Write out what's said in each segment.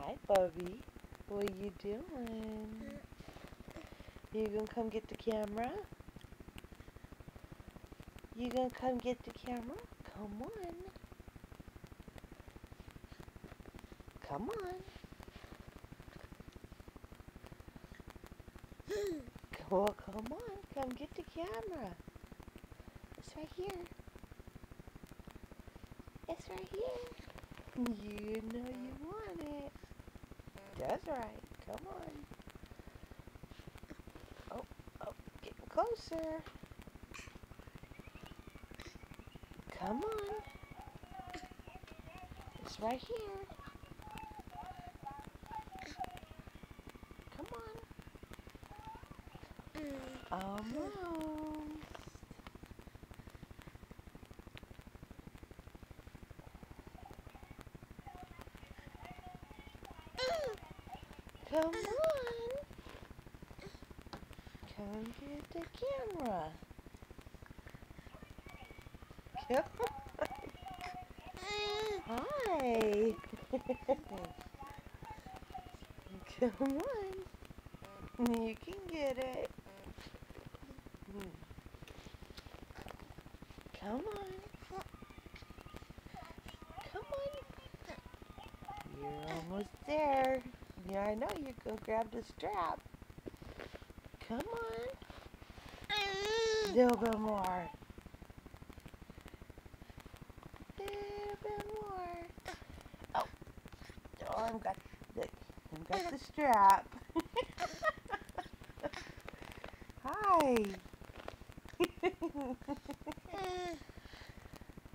Hi, Bubby. What you doing? You gonna come get the camera? You gonna come get the camera? Come on. Come on. Come on. Come get the camera. It's right here. It's right here. You know you want it. That's right. Come on. Oh, getting closer. Come on. It's right here. Come on. Almost. Come on. Come get the camera. Come on. Hi. Come on. You can get it. Come on. Come on. You're almost there. Yeah, I know you go grab the strap. Come on. A little bit more. A little bit more. Oh, I've got the strap. Hi.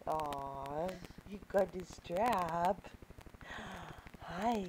Aw, you got the strap. Hi.